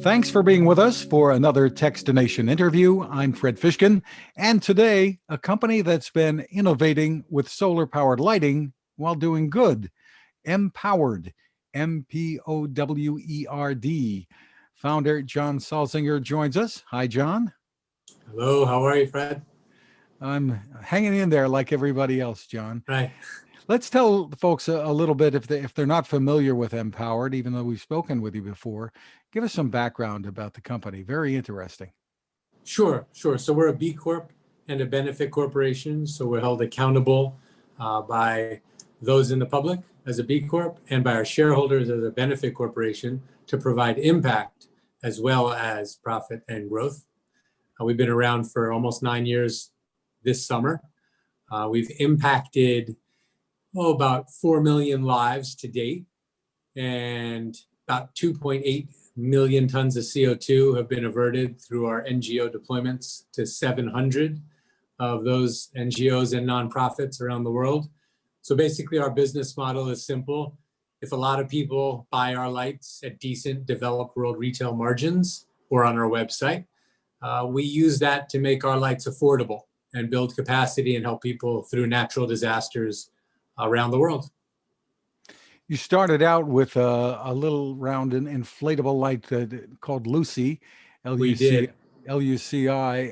Thanks for being with us for another Techstination interview. I'm Fred Fishkin, and today, a company that's been innovating with solar-powered lighting while doing good, Mpowerd, Mpowerd. Founder John Salzinger joins us. Hi, John. Hello, how are you, Fred? I'm hanging in there like everybody else, John. Right. Let's tell the folks a little bit, if they're not familiar with Mpowerd, even though we've spoken with you before, give us some background about the company. Very interesting. Sure. So we're a B Corp and a benefit corporation. So we're held accountable by those in the public as a B Corp and by our shareholders as a benefit corporation to provide impact as well as profit and growth. We've been around for almost 9 years this summer. We've impacted about 4 million lives to date, and about 2.8 million tons of CO2 have been averted through our NGO deployments to 700 of those NGOs and nonprofits around the world. So basically our business model is simple. If a lot of people buy our lights at decent developed world retail margins or on our website, we use that to make our lights affordable and build capacity and help people through natural disasters around the world. You started out with a little round inflatable light called Lucy, Luci,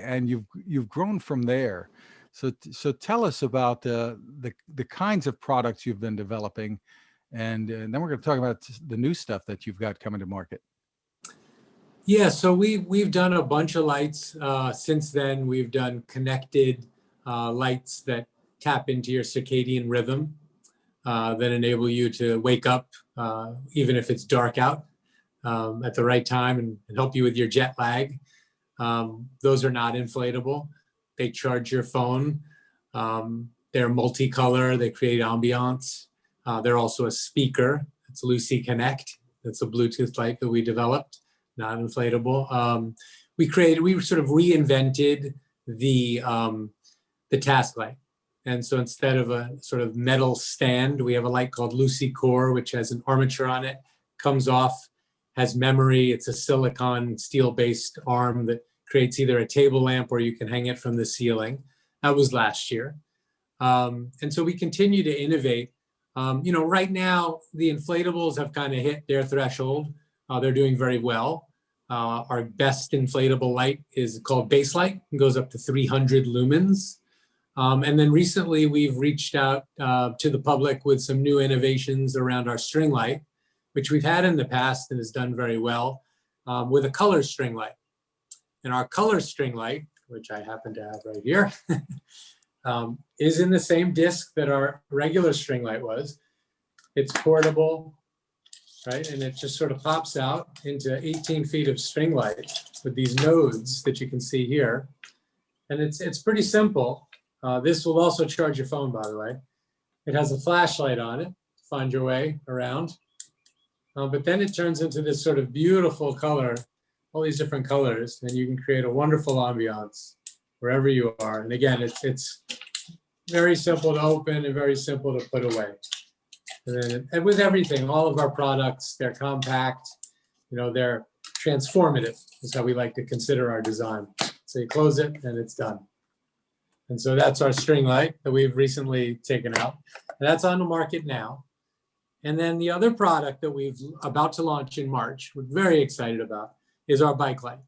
and you've grown from there. So tell us about the kinds of products you've been developing, and then we're going to talk about the new stuff that you've got coming to market. Yeah, so we've done a bunch of lights since then. We've done connected lights that tap into your circadian rhythm that enable you to wake up even if it's dark out at the right time and help you with your jet lag. Those are not inflatable. They charge your phone. They're multicolor. They create ambiance. They're also a speaker. It's Lucy Connect. It's a Bluetooth light that we developed, not inflatable. We sort of reinvented the task light. And so instead of a sort of metal stand, we have a light called Lucy Core, which has an armature on it, comes off, has memory. It's a silicon steel-based arm that creates either a table lamp or you can hang it from the ceiling. That was last year. And so we continue to innovate. Right now, the inflatables have kind of hit their threshold. They're doing very well. Our best inflatable light is called Base Light. It goes up to 300 lumens. And then recently we've reached out to the public with some new innovations around our string light, which we've had in the past and has done very well, with a color string light. And our color string light, which I happen to have right here, is in the same disc that our regular string light was. It's portable, right? And it just sort of pops out into 18 feet of string light with these nodes that you can see here. And it's pretty simple. This will also charge your phone, by the way. It has a flashlight on it to find your way around. But then it turns into this sort of beautiful color, all these different colors, and you can create a wonderful ambiance wherever you are. And again, it's very simple to open and very simple to put away. And with everything, all of our products, they're compact, they're transformative is how we like to consider our design. So you close it and it's done. And so that's our string light that we've recently taken out. And that's on the market now. And then the other product that we've about to launch in March, we're very excited about, is our bike light.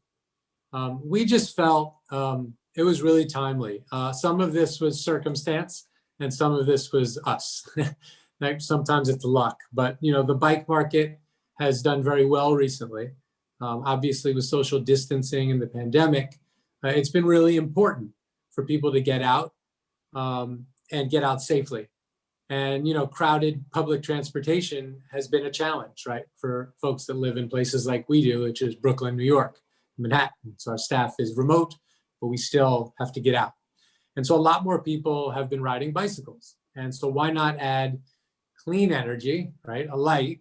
We just felt it was really timely. Some of this was circumstance and some of this was us. Like sometimes it's luck, but the bike market has done very well recently. Obviously with social distancing and the pandemic, it's been really important for people to get out and get out safely. And, crowded public transportation has been a challenge, right? For folks that live in places like we do, which is Brooklyn, New York, Manhattan. So our staff is remote, but we still have to get out. And so a lot more people have been riding bicycles. And so why not add clean energy, right? A light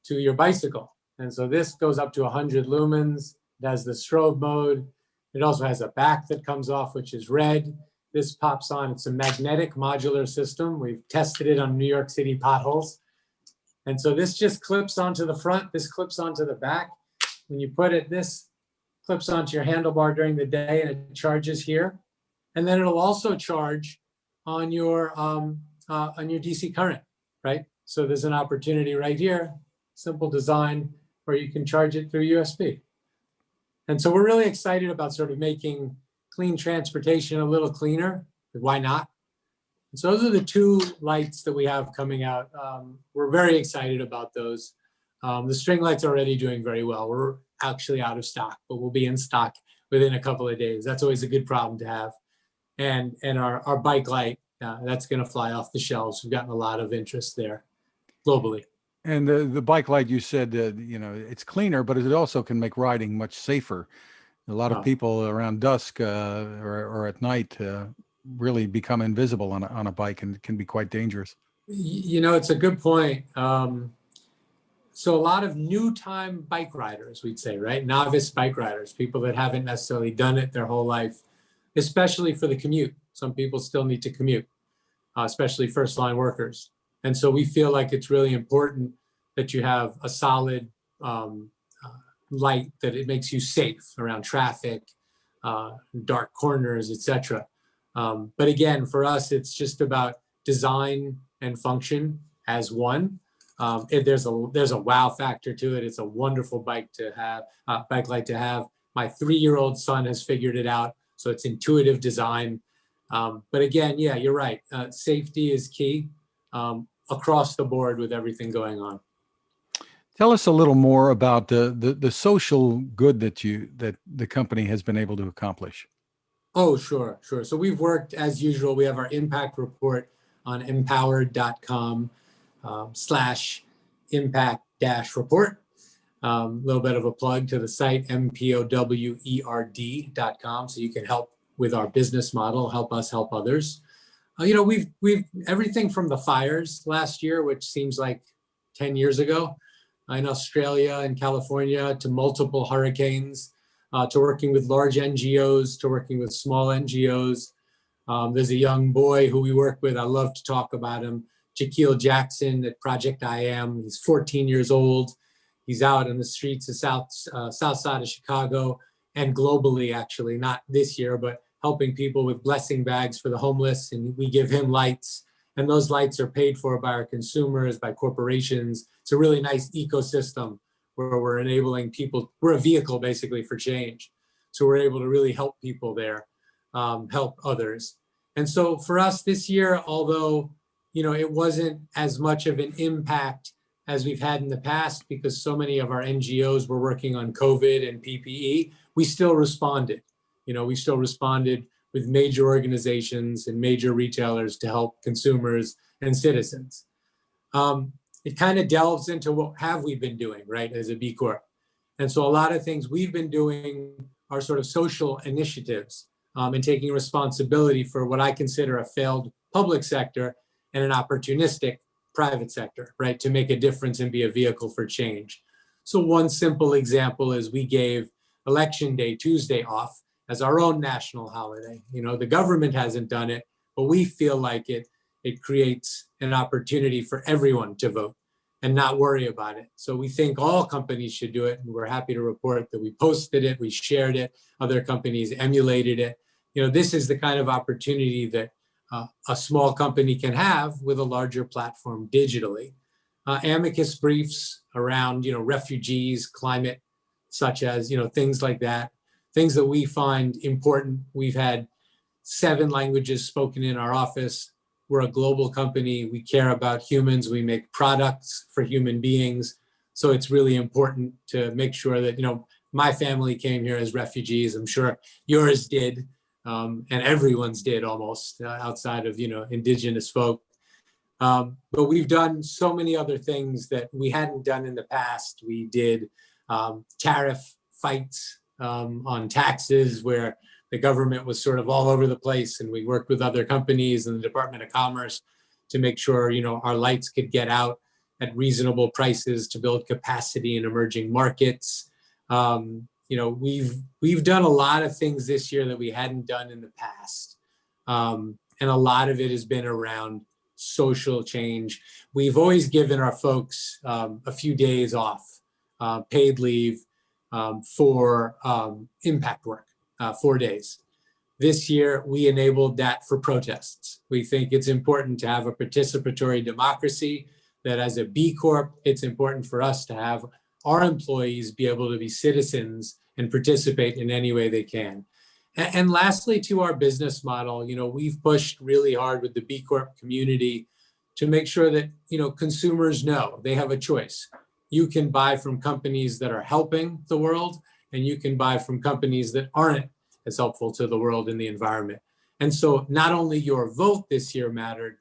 to your bicycle. And so this goes up to 100 lumens. It has the strobe mode. It also has a back that comes off, which is red. This pops on. It's a magnetic modular system. We've tested it on New York City potholes. And so this just clips onto the front. This clips onto the back. when you put it, this clips onto your handlebar during the day and it charges here. And then it'll also charge on your DC current, right? So there's an opportunity right here, simple design, where you can charge it through USB. And so we're really excited about sort of making clean transportation a little cleaner. Why not? And so those are the two lights that we have coming out. We're very excited about those. The string light's already doing very well. We're actually out of stock, but we'll be in stock within a couple of days. That's always a good problem to have. And our bike light, that's going to fly off the shelves. We've gotten a lot of interest there globally. And the bike light, you said, it's cleaner, but it also can make riding much safer. A lot of people around dusk or at night really become invisible on a bike, and it can be quite dangerous. It's a good point. So a lot of new time bike riders, we'd say, right? Novice bike riders, people that haven't necessarily done it their whole life, especially for the commute. Some people still need to commute, especially first line workers. And so we feel like it's really important that you have a solid light, that it makes you safe around traffic, dark corners, etc. But again, for us, it's just about design and function as one. There's a wow factor to it. It's a wonderful bike to have, bike light to have. My 3-year-old son has figured it out, so it's intuitive design. But again, yeah, you're right. Safety is key across the board with everything going on. Tell us a little more about the social good that the company has been able to accomplish. Oh, sure. So we've worked, as usual, we have our impact report on Mpowerd.com/impact-report. A little bit of a plug to the site, Mpowerd.com, so you can help with our business model, help us help others. We've everything from the fires last year, which seems like 10 years ago, in Australia and California, to multiple hurricanes, to working with large NGOs, to working with small NGOs. There's a young boy who we work with. I love to talk about him, Jaquil Jackson at Project I Am. He's 14 years old. He's out in the streets of south side of Chicago and globally, actually, not this year, but helping people with blessing bags for the homeless. And we give him lights, and those lights are paid for by our consumers, by corporations. It's a really nice ecosystem where we're enabling people. We're a vehicle basically for change. So we're able to really help people there, help others. And so for us this year, although, it wasn't as much of an impact as we've had in the past, because so many of our NGOs were working on COVID and PPE, we still responded. We still responded with major organizations and major retailers to help consumers and citizens. It kind of delves into what have we been doing, right, as a B Corp. And so a lot of things we've been doing are sort of social initiatives and taking responsibility for what I consider a failed public sector and an opportunistic private sector, right, to make a difference and be a vehicle for change. So one simple example is we gave Election Day, Tuesday, off as our own national holiday. The government hasn't done it, but we feel like it creates an opportunity for everyone to vote and not worry about it. So we think all companies should do it, and we're happy to report that we posted it, we shared it, other companies emulated it. This is the kind of opportunity that a small company can have with a larger platform digitally. Amicus briefs around, refugees, climate, such as, things like that, things that we find important. We've had 7 languages spoken in our office. We're a global company. We care about humans. We make products for human beings. So it's really important to make sure that, my family came here as refugees. I'm sure yours did, and everyone's did almost, outside of, indigenous folk. But we've done so many other things that we hadn't done in the past. We did tariff fights on taxes, where the government was sort of all over the place, and we worked with other companies and the Department of Commerce to make sure, our lights could get out at reasonable prices to build capacity in emerging markets. We've done a lot of things this year that we hadn't done in the past. And a lot of it has been around social change. We've always given our folks a few days off, paid leave. for impact work, 4 days. This year, we enabled that for protests. We think it's important to have a participatory democracy, that as a B Corp, it's important for us to have our employees be able to be citizens and participate in any way they can. And lastly, to our business model, we've pushed really hard with the B Corp community to make sure that, consumers know they have a choice. You can buy from companies that are helping the world, and you can buy from companies that aren't as helpful to the world and the environment. And so not only your vote this year mattered,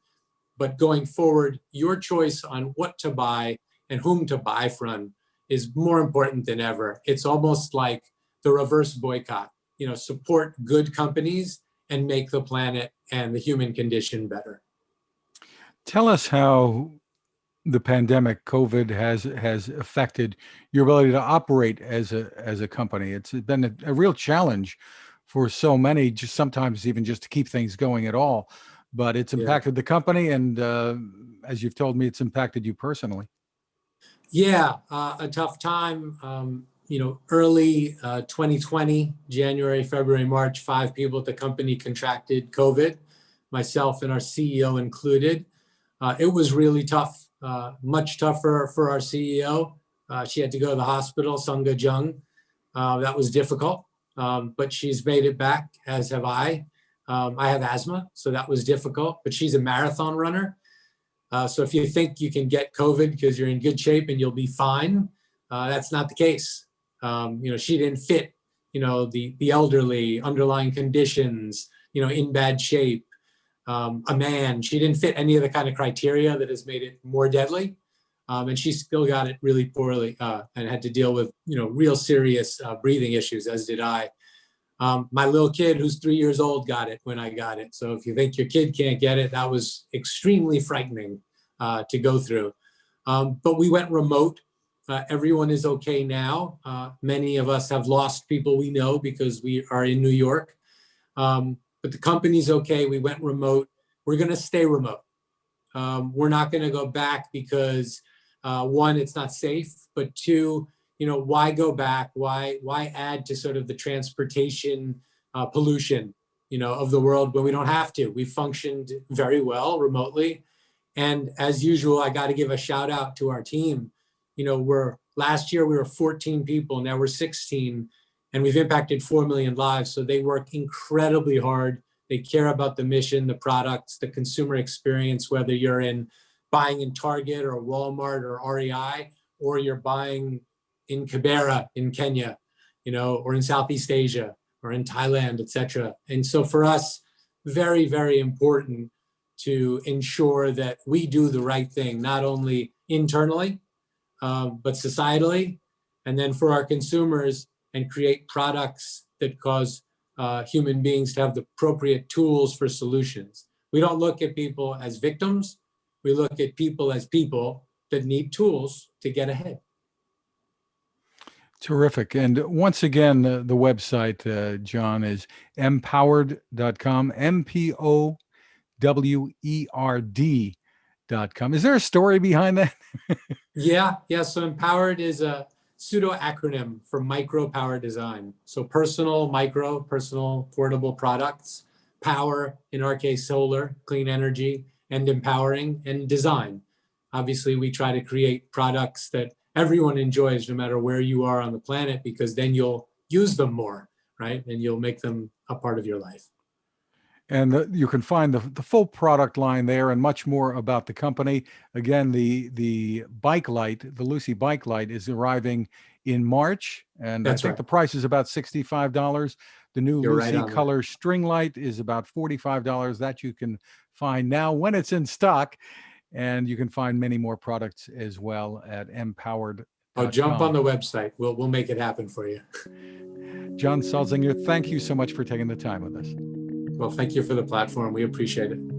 but going forward, your choice on what to buy and whom to buy from is more important than ever. It's almost like the reverse boycott, support good companies and make the planet and the human condition better. Tell us how the pandemic, COVID, has affected your ability to operate as a company. It's been a real challenge for so many, just sometimes even just to keep things going at all. But it's impacted the company, and as you've told me, it's impacted you personally. Yeah, a tough time. Early 2020, January, February, March, 5 people at the company contracted COVID, myself and our CEO included. It was really tough, much tougher for our CEO. She had to go to the hospital, Sungha Jung. That was difficult, but she's made it back, as have I. I have asthma, so that was difficult, but she's a marathon runner. So if you think you can get COVID because you're in good shape and you'll be fine, that's not the case. She didn't fit, the elderly, underlying conditions, in bad shape. A man, she didn't fit any of the kind of criteria that has made it more deadly. And she still got it really poorly and had to deal with, real serious breathing issues, as did I. My little kid, who's 3 years old, got it when I got it. So if you think your kid can't get it, that was extremely frightening to go through. But we went remote. Everyone is okay now. Many of us have lost people we know because we are in New York. But the company's okay. We went remote. We're going to stay remote. We're not going to go back because, one, it's not safe, but two, why go back? Why add to sort of the transportation pollution, of the world when we don't have to? We functioned very well remotely. And as usual, I got to give a shout out to our team. Last year we were 14 people, now we're 16, and we've impacted 4 million lives. So they work incredibly hard. They care about the mission, the products, the consumer experience, whether you're buying in Target or Walmart or REI, or you're buying in Kibera in Kenya, or in Southeast Asia or in Thailand, et cetera. And so for us, very, very important to ensure that we do the right thing, not only internally, but societally, and then for our consumers, and create products that cause human beings to have the appropriate tools for solutions. We don't look at people as victims. We look at people as people that need tools to get ahead. Terrific. And once again, the website, John, is mpowerd.com, MPOWERD.com. Is there a story behind that? Yeah. So Mpowerd is a pseudo acronym for micro power design. So personal, portable products, power, in our case, solar, clean energy, and empowering, and design. Obviously, we try to create products that everyone enjoys no matter where you are on the planet, because then you'll use them more, right? And you'll make them a part of your life. And you can find the full product line there and much more about the company. Again, the bike light, the Lucy bike light, is arriving in March. And That's I think right. the price is about $65. The new You're Lucy right color string light is about $45. That you can find now when it's in stock. And you can find many more products as well at Mpowerd.com. Oh, jump on the website. We'll make it happen for you. John Salzinger, thank you so much for taking the time with us. Well, thank you for the platform. We appreciate it.